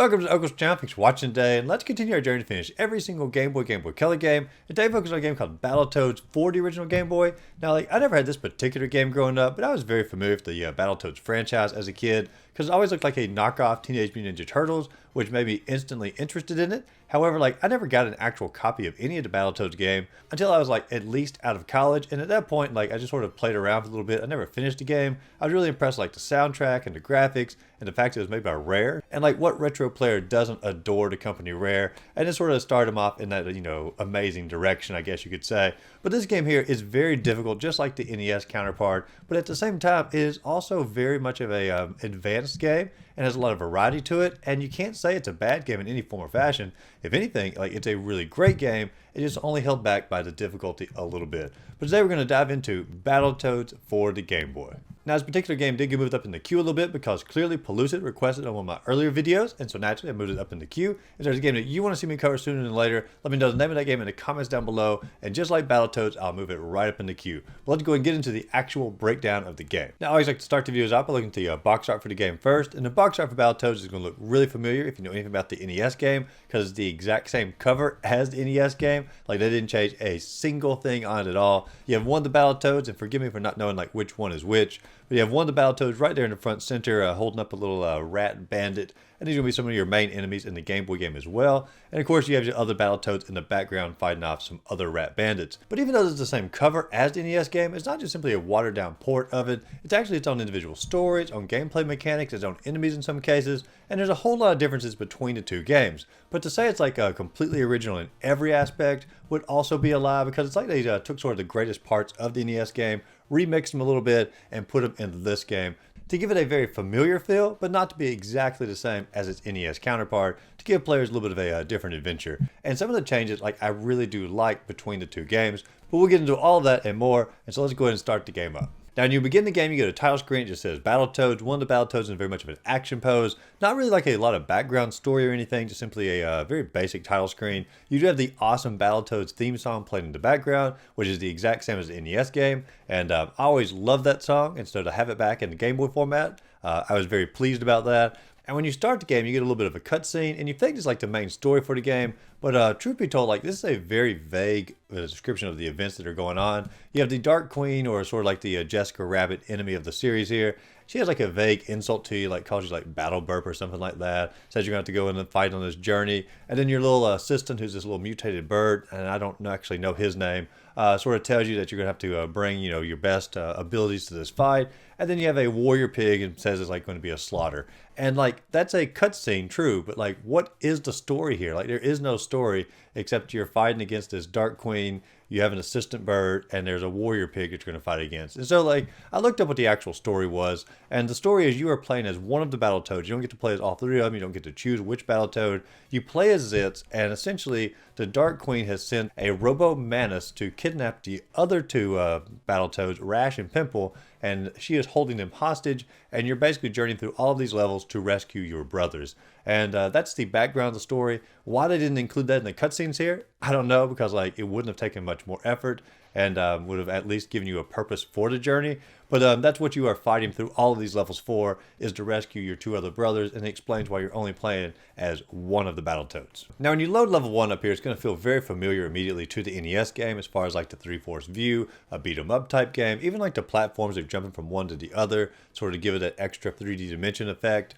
Welcome to Uncle's Channel. Thanks for watching today, and let's continue our journey to finish every single Game Boy Color game. And today, focus on a game called Battletoads for the original Game Boy. Now, I never had this particular game growing up, but I was very familiar with the Battletoads franchise as a kid because it always looked like a knockoff Teenage Mutant Ninja Turtles, which made me instantly interested in it. However, I never got an actual copy of any of the Battletoads game until I was at least out of college, and at that point, I just sort of played around for a little bit. I never finished the game. I was really impressed with the soundtrack and the graphics and the fact that it was made by Rare, and what retro player doesn't adore the company Rare, and it sort of started them off in that amazing direction, I guess you could say. But this game here is very difficult, just like the NES counterpart, but at the same time it is also very much of a advanced game and has a lot of variety to it, and you can't say it's a bad game in any form or fashion. If anything, it's a really great game. It is only held back by the difficulty a little bit. But today we're going to dive into Battletoads for the Game Boy. Now, this particular game did get moved up in the queue a little bit because clearly Pellucid requested on one of my earlier videos, and so naturally I moved it up in the queue. If there's a game that you want to see me cover sooner than later, let me know the name of that game in the comments down below, and just like Battletoads, I'll move it right up in the queue. But let's go and get into the actual breakdown of the game. Now, I always like to start the videos out by looking at the box art for the game first, and the box art for Battletoads is going to look really familiar if you know anything about the NES game, because it's the exact same cover as the NES game. They didn't change a single thing on it at all. You have one of the Battletoads, and forgive me for not knowing which one is which, but you have one of the Battletoads right there in the front center holding up a little rat bandit, and these are going to be some of your main enemies in the Game Boy game as well. And of course you have your other Battletoads in the background fighting off some other rat bandits. But even though it's the same cover as the NES game, it's not just simply a watered down port of it. It's actually its own individual story, its own gameplay mechanics, its own enemies in some cases, and there's a whole lot of differences between the two games. But to say it's completely original in every aspect would also be a lie, because it's they took sort of the greatest parts of the NES game, remixed them a little bit, and put them into this game to give it a very familiar feel, but not to be exactly the same as its NES counterpart, to give players a little bit of a different adventure. And some of the changes I really do like between the two games, but we'll get into all of that and more, and so let's go ahead and start the game up. Now, when you begin the game, you get a title screen. It just says Battletoads. One of the Battletoads is very much of an action pose. Not really a lot of background story or anything, just simply a very basic title screen. You do have the awesome Battletoads theme song playing in the background, which is the exact same as the NES game. And I always loved that song, and so to have it back in the Game Boy format, I was very pleased about that. And when you start the game, you get a little bit of a cutscene, and you think it's the main story for the game. But truth be told, this is a very vague description of the events that are going on. You have the Dark Queen, or sort of the Jessica Rabbit enemy of the series here. She has a vague insult to you, calls you battle burp or something like that. Says you're going to have to go in and fight on this journey. And then your little assistant, who's this little mutated bird, and I don't actually know his name, sort of tells you that you're going to have to bring, your best abilities to this fight. And then you have a warrior pig and says it's going to be a slaughter. And that's a cutscene, true, but what is the story here? There is no story except you're fighting against this Dark Queen. You have an assistant bird, and there's a warrior pig that you're going to fight against. And so, I looked up what the actual story was, and the story is you are playing as one of the Battletoads. You don't get to play as all three of them. You don't get to choose which Battletoad. You play as Zitz, and essentially, the Dark Queen has sent a Robo-Manus to kidnap the other two Battletoads, Rash and Pimple, and she is holding them hostage, and you're basically journeying through all of these levels to rescue your brothers. And that's the background of the story. Why they didn't include that in the cutscenes here, I don't know, because it wouldn't have taken much more effort and would have at least given you a purpose for the journey. But that's what you are fighting through all of these levels for, is to rescue your two other brothers, and it explains why you're only playing as one of the Battletoads. Now, when you load level 1 up here, it's going to feel very familiar immediately to the NES game, as far as the 3/4 view, a beat-em-up type game, even the platforms of jumping from one to the other, sort of give it that extra 3D dimension effect,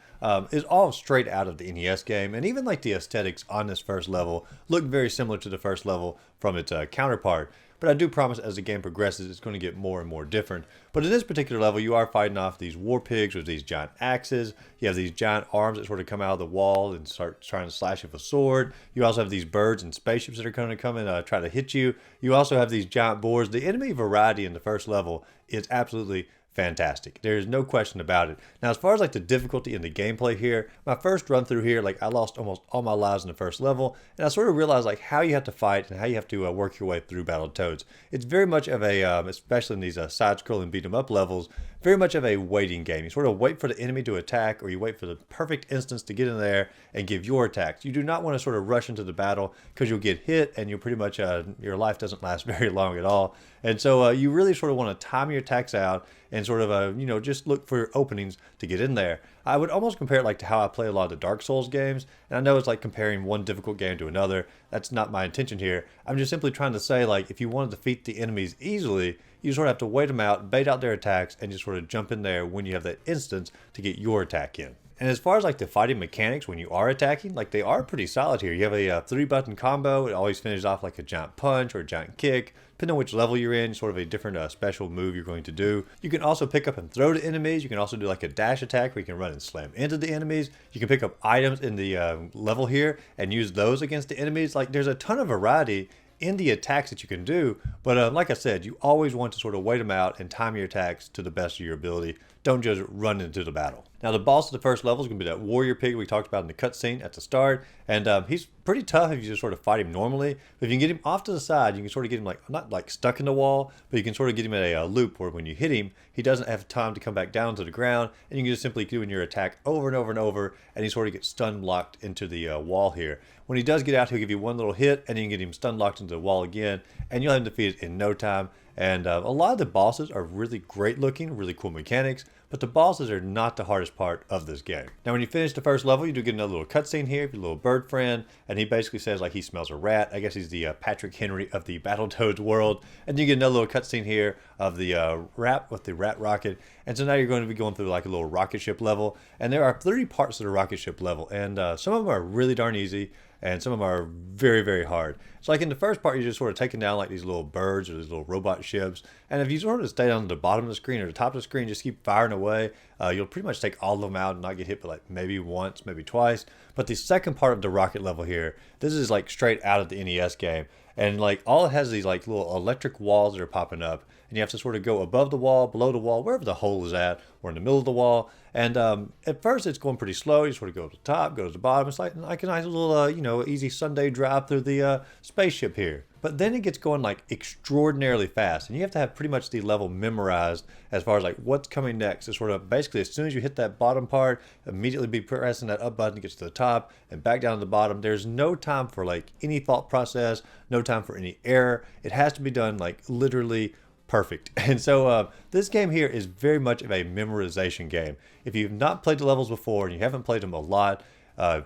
is all straight out of the NES game. And even the aesthetics on this first level look very similar to the first level from its counterpart. But I do promise as the game progresses, it's going to get more and more different. But in this particular level, you are fighting off these war pigs with these giant axes. You have these giant arms that sort of come out of the wall and start trying to slash you with a sword. You also have these birds and spaceships that are going to come and try to hit you. You also have these giant boars. The enemy variety in the first level is absolutely fantastic. There is no question about it. Now, as far as the difficulty in the gameplay here, my first run through here, I lost almost all my lives in the first level, and I sort of realized how you have to fight and how you have to work your way through Battletoads. It's very much of a, especially in these side-scrolling beat-em-up levels, very much of a waiting game. You sort of wait for the enemy to attack, or you wait for the perfect instance to get in there and give your attacks. You do not want to sort of rush into the battle, because you'll get hit and you'll pretty much, your life doesn't last very long at all. And so you really sort of want to time your attacks out and sort of just look for openings to get in there. I would almost compare it like to how I play a lot of the Dark Souls games, and I know it's like comparing one difficult game to another. That's not my intention here. I'm just simply trying to say, like, if you want to defeat the enemies easily, you sort of have to wait them out, bait out their attacks, and just sort of jump in there when you have that instance to get your attack in. And as far as like the fighting mechanics when you are attacking, like they are pretty solid here. You have a 3-button combo. It always finishes off like a giant punch or a giant kick. Depending on which level you're in, sort of a different special move you're going to do. You can also pick up and throw to enemies. You can also do like a dash attack where you can run and slam into the enemies. You can pick up items in the level here and use those against the enemies. Like there's a ton of variety in the attacks that you can do, but like I said, you always want to sort of wait them out and time your attacks to the best of your ability. Don't just run into the battle. Now the boss of the first level is going to be that warrior pig we talked about in the cutscene at the start, and he's pretty tough if you just sort of fight him normally. But if you can get him off to the side, you can sort of get him like, not like stuck in the wall, but you can sort of get him at a loop where when you hit him, he doesn't have time to come back down to the ground, and you can just simply do your attack over and over and over, and he sort of gets stun locked into the wall here. When he does get out, he'll give you one little hit, and you can get him stun locked into the wall again, and you'll have him defeated in no time. And a lot of the bosses are really great looking, really cool mechanics, but the bosses are not the hardest part of this game. Now when you finish the first level, you do get another little cutscene here with your little bird friend, and he basically says like he smells a rat. I guess he's the Patrick Henry of the Battletoads world. And you get another little cutscene here of the rat with the rat rocket. And so now you're going to be going through like a little rocket ship level, and there are 30 parts of the rocket ship level, and some of them are really darn easy, and some of them are very, very hard. So like in the first part, you're just sort of taking down like these little birds or these little robot ships. And if you sort of stay down to the bottom of the screen or the top of the screen, just keep firing away, you'll pretty much take all of them out and not get hit but like maybe once, maybe twice. But the second part of the rocket level here, this is like straight out of the NES game. And like all it has is these like little electric walls that are popping up, and you have to sort of go above the wall, below the wall, wherever the hole is at, or in the middle of the wall. And at first it's going pretty slow. You sort of go to the top, go to the bottom. It's like a nice little easy Sunday drive through the spaceship here. But then it gets going like extraordinarily fast, and you have to have pretty much the level memorized as far as like what's coming next. It's sort of basically as soon as you hit that bottom part, immediately be pressing that up button to get to the top and back down to the bottom. There's no time for like any thought process, no time for any error. It has to be done like literally perfect. And so this game here is very much of a memorization game. If you've not played the levels before and you haven't played them a lot,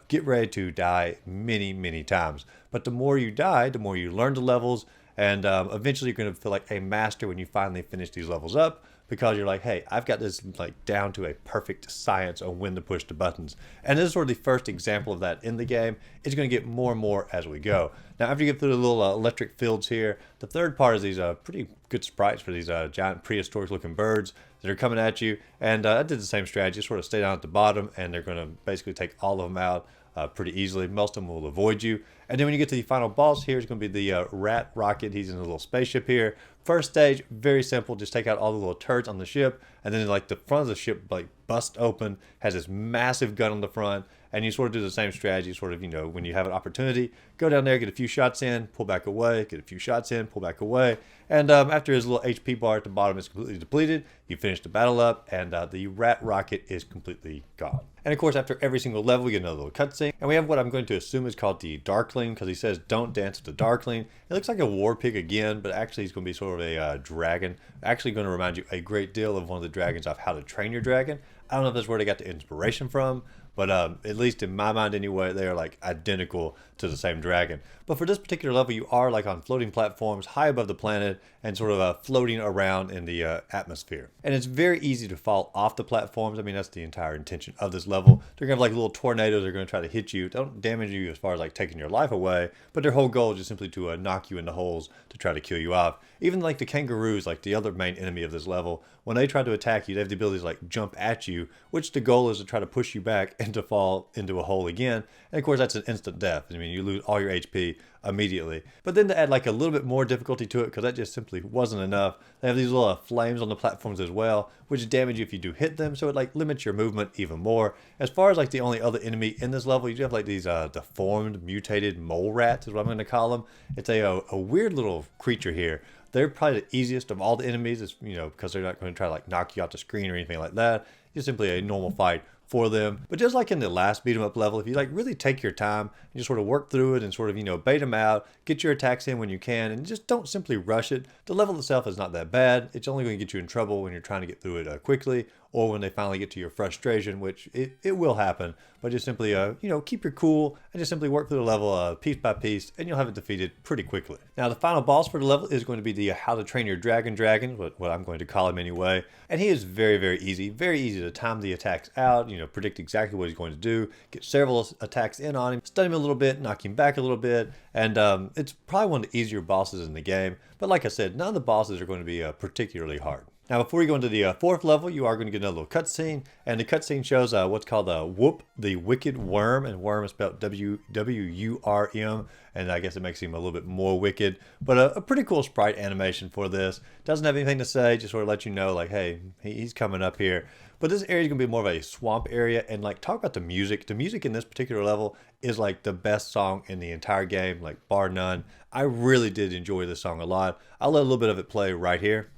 get ready to die many, many times. But the more you die, the more you learn the levels, and eventually you're going to feel like a master when you finally finish these levels up, because you're like, hey, I've got this like down to a perfect science on when to push the buttons. And this is sort of the first example of that in the game. It's going to get more and more as we go. Now, after you get through the little electric fields here, the third part is these pretty good sprites for these giant prehistoric looking birds that are coming at you. And I did the same strategy, sort of stay down at the bottom, and they're going to basically take all of them out pretty easily. Most of them will avoid you. And then when you get to the final boss here, it's going to be the rat rocket. He's in a little spaceship here. First stage, very simple. Just take out all the little turrets on the ship, and then like the front of the ship like busts open, has this massive gun on the front, and you sort of do the same strategy. Sort of, when you have an opportunity, go down there, get a few shots in, pull back away, get a few shots in, pull back away, and after his little HP bar at the bottom is completely depleted, you finish the battle up, and the rat rocket is completely gone. And of course, after every single level, we get another little cutscene, and we have what I'm going to assume is called the Darkling, because he says, "Don't dance with the Darkling." It looks like a war pig again, but actually he's going to be sort of a dragon. Actually going to remind you a great deal of one of the dragons of How to Train Your Dragon. I don't know if that's where they got the inspiration from, but at least in my mind anyway, they are like identical to the same dragon. But for this particular level, you are like on floating platforms high above the planet and sort of floating around in the atmosphere. And it's very easy to fall off the platforms. I mean, that's the entire intention of this level. They're going to have like little tornadoes that are going to try to hit you. They don't damage you as far as like taking your life away, but their whole goal is just simply to knock you into holes to try to kill you off. Even like the kangaroos, like the other main enemy of this level, when they try to attack you, they have the ability to like jump at you, which the goal is to try to push you back and to fall into a hole again. And of course, that's an instant death. I mean, you lose all your HP immediately. But then to add like a little bit more difficulty to it, because that just simply wasn't enough, they have these little flames on the platforms as well, which damage you if you do hit them, so it like limits your movement even more. As far as like the only other enemy in this level, you do have like these deformed, mutated mole rats is what I'm going to call them. It's a weird little creature here. They're probably the easiest of all the enemies, because they're not going to try to like knock you off the screen or anything like that. It's simply a normal fight for them. But just like in the last beat 'em up level, if you like really take your time and just sort of work through it and sort of, you know, bait them out, get your attacks in when you can, and just don't simply rush it. The level itself is not that bad. It's only going to get you in trouble when you're trying to get through it quickly, or when they finally get to your frustration, which it will happen. But just simply, you know, keep your cool and just simply work through the level piece by piece, and you'll have it defeated pretty quickly. Now, the final boss for the level is going to be the How to Train Your Dragon, what I'm going to call him anyway. And he is very, very easy to time the attacks out, you know, predict exactly what he's going to do, get several attacks in on him, stun him a little bit, knock him back a little bit, and it's probably one of the easier bosses in the game. But like I said, none of the bosses are going to be particularly hard. Now, before you go into the fourth level, you are going to get another little cutscene, and the cutscene shows what's called Whoop the Wicked Worm, and worm is spelled W-U-R-M, and I guess it makes him a little bit more wicked, but a pretty cool sprite animation for this. Doesn't have anything to say, just sort of let you know, like, hey, he's coming up here. But this area is going to be more of a swamp area, and like, talk about the music. The music in this particular level is like the best song in the entire game, like bar none. I really did enjoy this song a lot. I'll let a little bit of it play right here.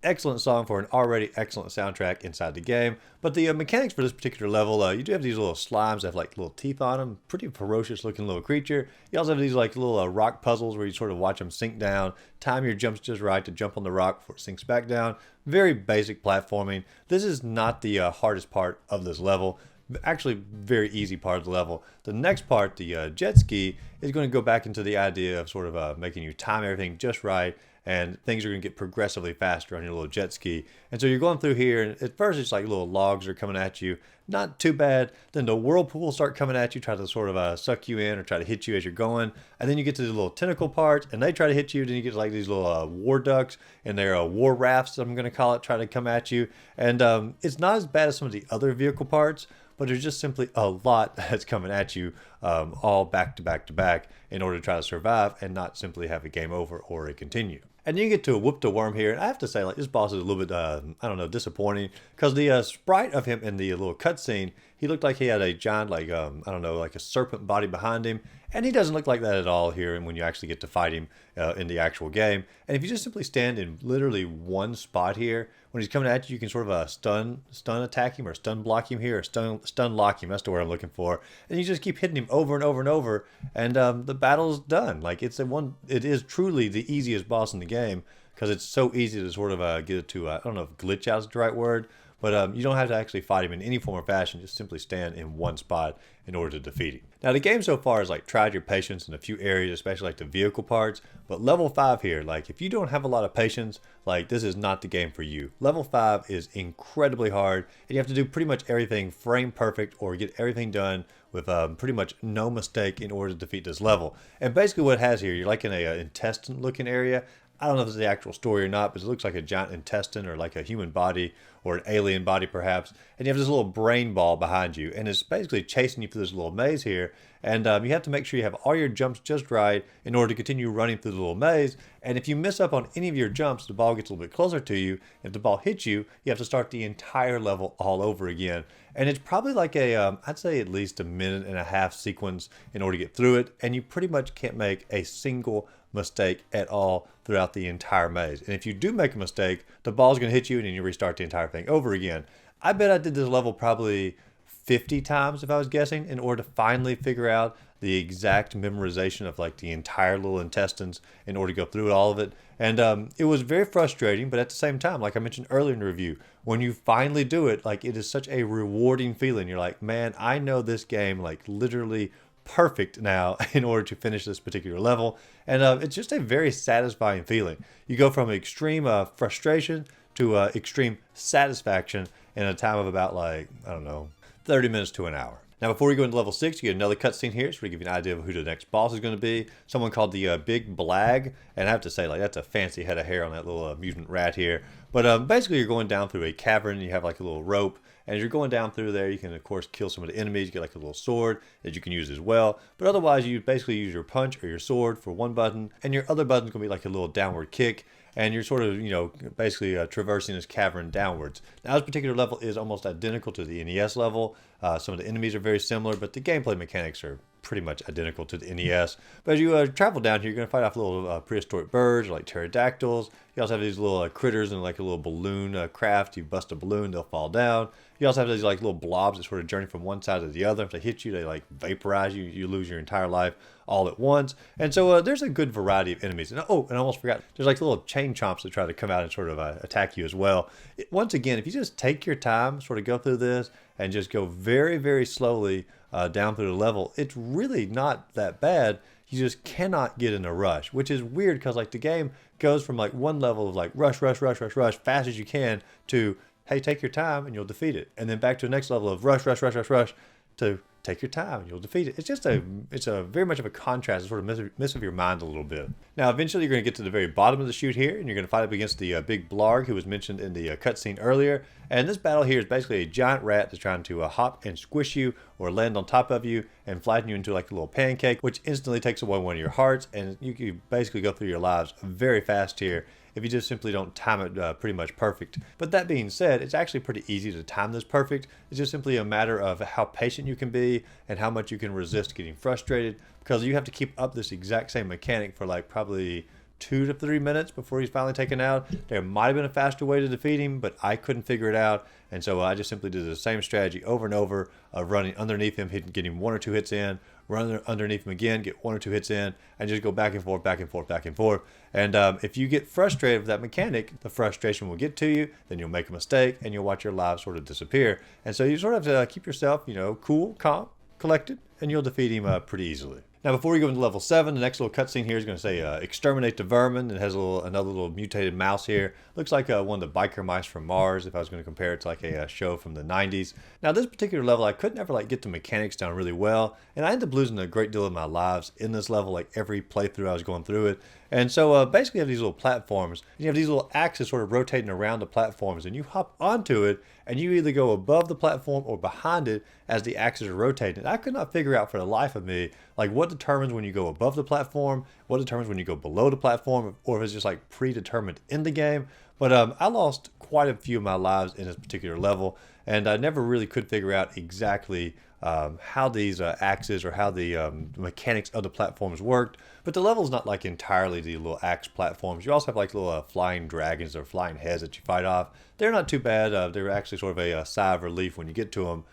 Excellent song for an already excellent soundtrack inside the game. But the mechanics for this particular level, you do have these little slimes that have like little teeth on them. Pretty ferocious looking little creature. You also have these like little rock puzzles where you sort of watch them sink down. Time your jumps just right to jump on the rock before it sinks back down. Very basic platforming. This is not the hardest part of this level. Actually, very easy part of the level. The next part, the jet ski, is going to go back into the idea of sort of making you time everything just right, and things are going to get progressively faster on your little jet ski. And so you're going through here, and at first it's like little logs are coming at you. Not too bad. Then the whirlpools start coming at you, try to sort of suck you in or try to hit you as you're going. And then you get to the little tentacle parts, and they try to hit you. Then you get to like these little war ducks, and they're war rafts, I'm going to call it, try to come at you. And it's not as bad as some of the other vehicle parts, but there's just simply a lot that's coming at you all back to back to back in order to try to survive and not simply have a game over or a continue. And you get to a Whoop the Worm here, and I have to say, like, this boss is a little bit, I don't know, disappointing, because the sprite of him in the little cutscene, he looked like he had a giant, like, I don't know, like a serpent body behind him, and he doesn't look like that at all here, and when you actually get to fight him in the actual game. And if you just simply stand in literally one spot here, when he's coming at you, you can sort of stun attack him, or stun block him here, or stun lock him. That's the word I'm looking for. And you just keep hitting him over and over and over, and the battle's done. Like, it is truly the easiest boss in the game, because it's so easy to sort of get it to, I don't know if glitch out is the right word, but you don't have to actually fight him in any form or fashion. Just simply stand in one spot in order to defeat him. Now, the game so far has like tried your patience in a few areas, especially like the vehicle parts. But level 5 here, like if you don't have a lot of patience, like this is not the game for you. Level 5 is incredibly hard, and you have to do pretty much everything frame perfect or get everything done with pretty much no mistake in order to defeat this level. And basically what it has here, you're like in a intestine looking area. I don't know if it's the actual story or not, but it looks like a giant intestine or like a human body or an alien body perhaps. And you have this little brain ball behind you, and it's basically chasing you through this little maze here. And you have to make sure you have all your jumps just right in order to continue running through the little maze. And if you miss up on any of your jumps, the ball gets a little bit closer to you. If the ball hits you, you have to start the entire level all over again. And it's probably like I'd say at least a minute and a half sequence in order to get through it. And you pretty much can't make a single mistake at all throughout the entire maze. And if you do make a mistake, the ball's going to hit you and then you restart the entire thing over again. I bet I did this level probably 50 times if I was guessing in order to finally figure out the exact memorization of like the entire little intestines in order to go through all of it. And it was very frustrating, but at the same time, like I mentioned earlier in the review, when you finally do it, like it is such a rewarding feeling. You're like, man, I know this game like literally perfect now in order to finish this particular level. And it's just a very satisfying feeling. You go from extreme frustration to extreme satisfaction in a time of about like, I don't know, 30 minutes to an hour. Now, before we go into level 6, you get another cutscene here, so we give you an idea of who the next boss is going to be. Someone called the Big Blag, and I have to say, like, that's a fancy head of hair on that little mutant rat here. But basically, you're going down through a cavern, and you have like a little rope, and as you're going down through there, you can, of course, kill some of the enemies. You get like a little sword that you can use as well. But otherwise, you basically use your punch or your sword for one button, and your other button's going to be like a little downward kick. and you're sort of, basically traversing this cavern downwards. Now, this particular level is almost identical to the NES level. Some of the enemies are very similar, but the gameplay mechanics are pretty much identical to the NES. But as you travel down here, you're going to fight off little prehistoric birds like pterodactyls. You also have these little critters in like a little balloon craft. You bust a balloon, they'll fall down. You also have these like little blobs that sort of journey from one side to the other. If they hit you, they like vaporize you. You lose your entire life all at once. And so there's a good variety of enemies. And I almost forgot, there's like little chain chomps that try to come out and sort of attack you as well. Once again, if you just take your time, sort of go through this and just go very, very slowly down through the level, it's really not that bad. You just cannot get in a rush, which is weird because like the game goes from like one level of like rush, fast as you can to, hey, take your time and you'll defeat it. And then back to the next level of rush to take your time and you'll defeat it. It's a very much of a contrast. It sort of messes with your mind a little bit. Now, eventually you're going to get to the very bottom of the chute here, and you're going to fight up against the big blarg who was mentioned in the cutscene earlier. And this battle here is basically a giant rat that's trying to hop and squish you or land on top of you and flatten you into like a little pancake, which instantly takes away one of your hearts, and you can basically go through your lives very fast here if you just simply don't time it pretty much perfect. But that being said, it's actually pretty easy to time this perfect. It's just simply a matter of how patient you can be and how much you can resist getting frustrated, because you have to keep up this exact same mechanic for like probably 2 to 3 minutes before he's finally taken out. There might have been a faster way to defeat him, but I couldn't figure it out. And so I just simply did the same strategy over and over of running underneath him, getting 1 or 2 hits in, run underneath him again, get 1 or 2 hits in, and just go back and forth. And if you get frustrated with that mechanic, the frustration will get to you, then you'll make a mistake, and you'll watch your lives sort of disappear. And so you sort of have to keep yourself, cool, calm, collected, and you'll defeat him pretty easily. Now, before we go into level 7, the next little cutscene here is going to say exterminate the vermin. It has another little mutated mouse here. Looks like one of the biker mice from Mars, if I was going to compare it to like a show from the 90s. Now, this particular level, I couldn't ever like get the mechanics down really well, and I ended up losing a great deal of my lives in this level, like every playthrough I was going through it. And so basically you have these little platforms, and you have these little axes sort of rotating around the platforms, and you hop onto it, and you either go above the platform or behind it as the axes are rotating. And I could not figure out for the life of me, like what determines when you go above the platform, what determines when you go below the platform, or if it's just like predetermined in the game. But I lost quite a few of my lives in this particular level, and I never really could figure out exactly how these axes or how the mechanics of the platforms worked. But the level's not like entirely the little axe platforms. You also have like little flying dragons or flying heads that you fight off. They're not too bad. They're actually sort of a sigh of relief when you get to them,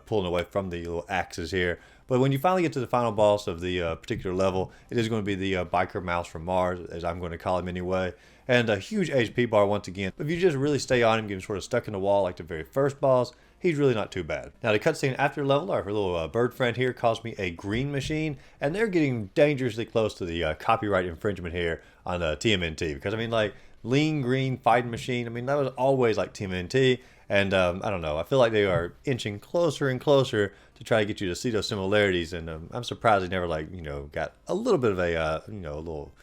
pulling away from the little axes here. But when you finally get to the final boss of the particular level, it is going to be the biker mouse from Mars, as I'm going to call him anyway. And a huge HP bar once again. But if you just really stay on him, get him sort of stuck in the wall like the very first boss, he's really not too bad. Now, the cutscene after level, our little bird friend here calls me a green machine, and they're getting dangerously close to the copyright infringement here on TMNT. Because, I mean, like, lean green fighting machine, I mean, that was always like TMNT. And I don't know, I feel like they are inching closer and closer to try to get you to see those similarities. And I'm surprised they never, like, got a little bit of a little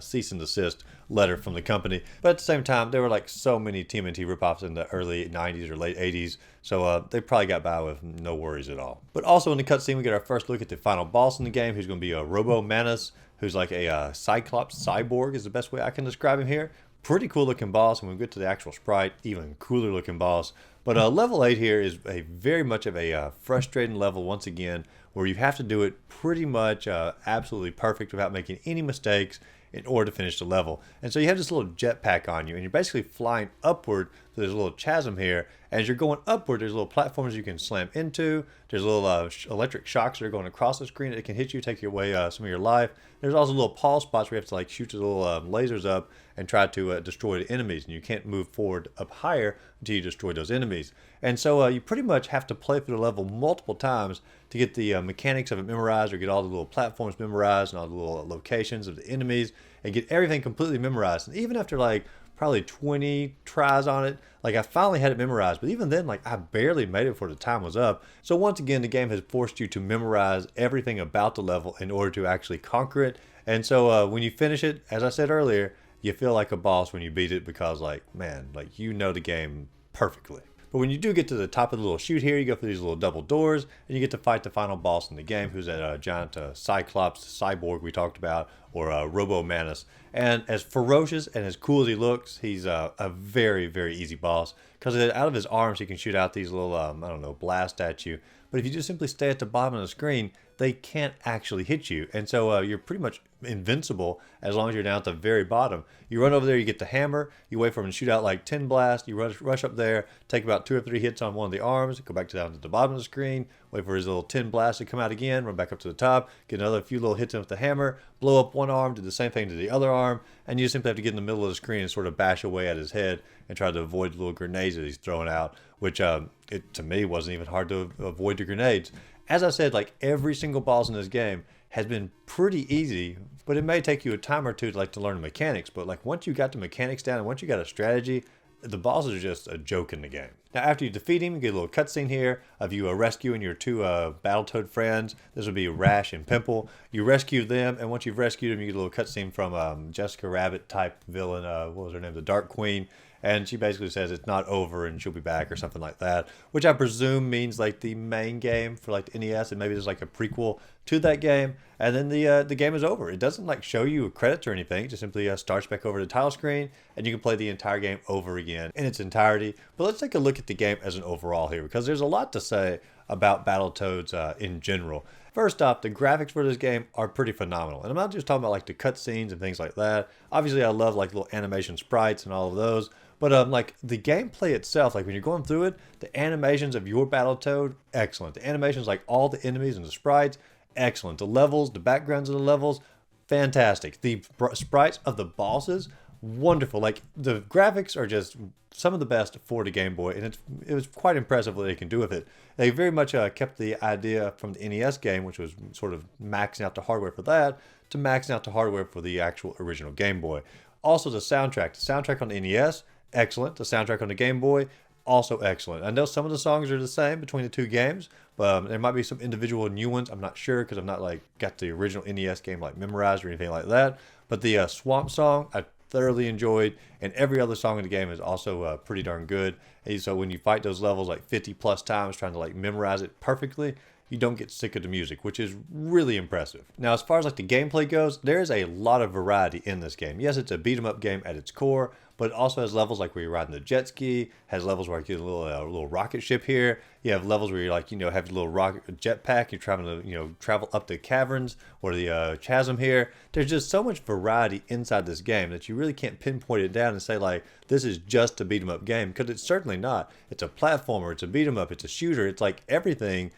cease and desist letter from the company. But at the same time, there were like so many TMNT ripoffs in the early 90s or late 80s, so they probably got by with no worries at all. But also in the cutscene, we get our first look at the final boss in the game, who's going to be a Robo Manus, who's like a Cyclops cyborg is the best way I can describe him here. Pretty cool looking boss, and when we get to the actual sprite, even cooler looking boss. But level 8 here is a very much of a frustrating level once again, where you have to do it pretty much absolutely perfect without making any mistakes in order to finish the level. And so you have this little jetpack on you, and you're basically flying upward. So there's a little chasm here. As you're going upward, there's little platforms you can slam into. There's little electric shocks that are going across the screen that can hit you, take away some of your life. There's also little pause spots where you have to like shoot the little lasers up and try to destroy the enemies. And you can't move forward up higher until you destroy those enemies. And so you pretty much have to play through the level multiple times to get the mechanics of it memorized, or get all the little platforms memorized and all the little locations of the enemies, and get everything completely memorized. And even after like probably 20 tries on it, like I finally had it memorized, but even then, like I barely made it before the time was up. So once again, the game has forced you to memorize everything about the level in order to actually conquer it. And so when you finish it, as I said earlier, you feel like a boss when you beat it, because like, man, like the game perfectly. But when you do get to the top of the little chute here, you go through these little double doors, and you get to fight the final boss in the game, who's that giant Cyclops cyborg we talked about, or Robo Manus. And as ferocious and as cool as he looks, he's a very, very easy boss, because out of his arms he can shoot out these little, I don't know, blast at you. But if you just simply stay at the bottom of the screen, they can't actually hit you. And so you're pretty much invincible as long as you're down at the very bottom. You run over there, you get the hammer, you wait for him to shoot out like 10 blasts, you rush up there, take about 2 or 3 hits on one of the arms, go back down to the bottom of the screen, wait for his little 10 blasts to come out again, run back up to the top, get another few little hits in with the hammer, blow up one arm, do the same thing to the other arm, and you simply have to get in the middle of the screen and sort of bash away at his head and try to avoid the little grenades that he's throwing out, which to me wasn't even hard to avoid the grenades. As I said, like every single boss in this game has been pretty easy, but it may take you a time or two to learn the mechanics. But like once you got the mechanics down and once you got a strategy, the bosses are just a joke in the game. Now after you defeat him, you get a little cutscene here of you rescuing your 2 Battletoad friends. This would be Rash and Pimple. You rescue them, and once you've rescued them, you get a little cutscene from Jessica Rabbit type villain. What was her name? The Dark Queen. And she basically says it's not over and she'll be back or something like that, which I presume means like the main game for like the NES, and maybe there's like a prequel to that game, and then the game is over. It doesn't like show you credits or anything. It just simply starts back over the title screen, and you can play the entire game over again in its entirety. But let's take a look at the game as an overall here, because there's a lot to say about Battletoads in general. First off, the graphics for this game are pretty phenomenal. And I'm not just talking about like the cutscenes and things like that. Obviously, I love like little animation sprites and all of those. But like the gameplay itself, like when you're going through it, the animations of your Battletoad, excellent. The animations, like all the enemies and the sprites, excellent. The levels, the backgrounds of the levels, fantastic. The sprites of the bosses, wonderful. Like the graphics are just some of the best for the Game Boy, and it was quite impressive what they can do with it. They very much kept the idea from the NES game, which was sort of maxing out the hardware for that, to maxing out the hardware for the actual original Game Boy. Also the soundtrack on the NES, excellent. The soundtrack on the Game Boy, also excellent. I know some of the songs are the same between the two games, but there might be some individual new ones. I'm not sure because I'm not like got the original NES game like memorized or anything like that. But the Swamp song, I thoroughly enjoyed, and every other song in the game is also pretty darn good. And so when you fight those levels like 50 plus times trying to like memorize it perfectly, you don't get sick of the music, which is really impressive. Now, as far as like the gameplay goes, there's a lot of variety in this game. Yes, it's a beat 'em up game at its core, but it also has levels like where you're riding the jet ski, has levels where you get a little rocket ship here. You have levels where you're like, have a little rocket jetpack. You're traveling to, travel up the caverns or the chasm here. There's just so much variety inside this game that you really can't pinpoint it down and say like, this is just a beat 'em up game, because it's certainly not. It's a platformer, it's a beat 'em up, it's a shooter. It's like everything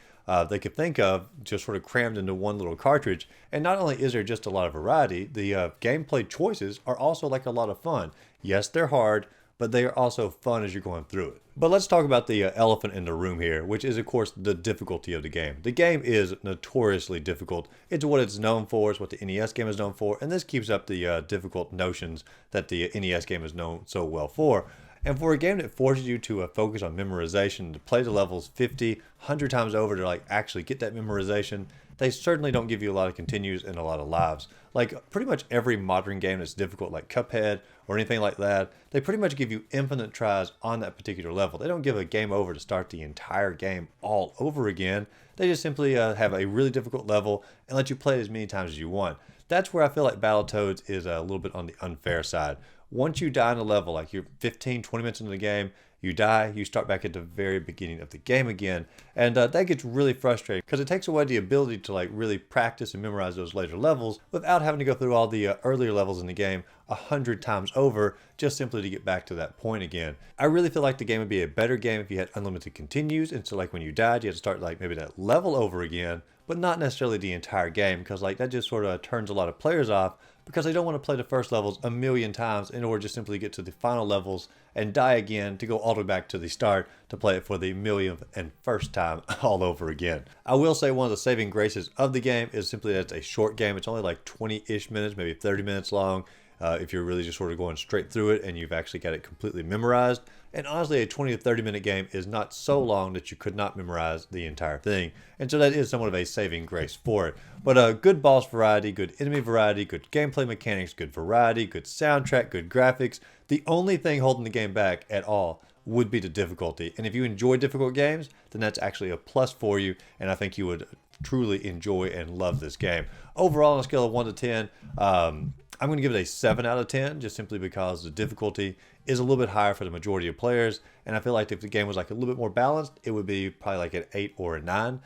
they could think of just sort of crammed into one little cartridge. And not only is there just a lot of variety, the gameplay choices are also like a lot of fun. Yes, they're hard, but they are also fun as you're going through it. But let's talk about the elephant in the room here, which is, of course, the difficulty of the game. The game is notoriously difficult. It's what it's known for. It's what the NES game is known for. And this keeps up the difficult notions that the NES game is known so well for. And for a game that forces you to focus on memorization, to play the levels 50, 100 times over to like actually get that memorization, they certainly don't give you a lot of continues and a lot of lives. Like pretty much every modern game that's difficult, like Cuphead or anything like that, they pretty much give you infinite tries on that particular level. They don't give a game over to start the entire game all over again. They just simply have a really difficult level and let you play it as many times as you want. That's where I feel like Battletoads is a little bit on the unfair side. Once you die in a level, like you're 15, 20 minutes into the game, you die, you start back at the very beginning of the game again. And that gets really frustrating because it takes away the ability to like really practice and memorize those later levels without having to go through all the earlier levels in the game 100 times over just simply to get back to that point again. I really feel like the game would be a better game if you had unlimited continues. And so like when you died, you had to start like maybe that level over again, but not necessarily the entire game, because like that just sort of turns a lot of players off because they don't want to play the first levels a million times in order to just simply get to the final levels and die again to go all the way back to the start to play it for the millionth and first time all over again. I will say one of the saving graces of the game is simply that it's a short game. It's only like 20-ish minutes, maybe 30 minutes long. If you're really just sort of going straight through it and you've actually got it completely memorized. And honestly, a 20 to 30 minute game is not so long that you could not memorize the entire thing. And so that is somewhat of a saving grace for it. But good boss variety, good enemy variety, good gameplay mechanics, good variety, good soundtrack, good graphics. The only thing holding the game back at all would be the difficulty. And if you enjoy difficult games, then that's actually a plus for you, and I think you would truly enjoy and love this game. Overall, on a scale of 1 to 10, I'm going to give it a 7 out of 10, just simply because the difficulty is a little bit higher for the majority of players, and I feel like if the game was like a little bit more balanced, it would be probably like an 8 or a 9.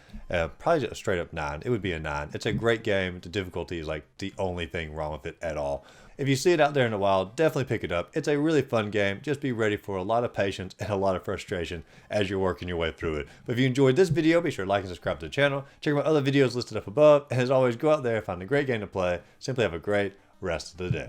Probably just a straight up 9. It would be a 9. It's a great game. The difficulty is like the only thing wrong with it at all. If you see it out there in the wild, definitely pick it up. It's a really fun game. Just be ready for a lot of patience and a lot of frustration as you're working your way through it. But if you enjoyed this video, be sure to like and subscribe to the channel. Check out my other videos listed up above. And as always, go out there, find a great game to play. Simply have a great rest of the day.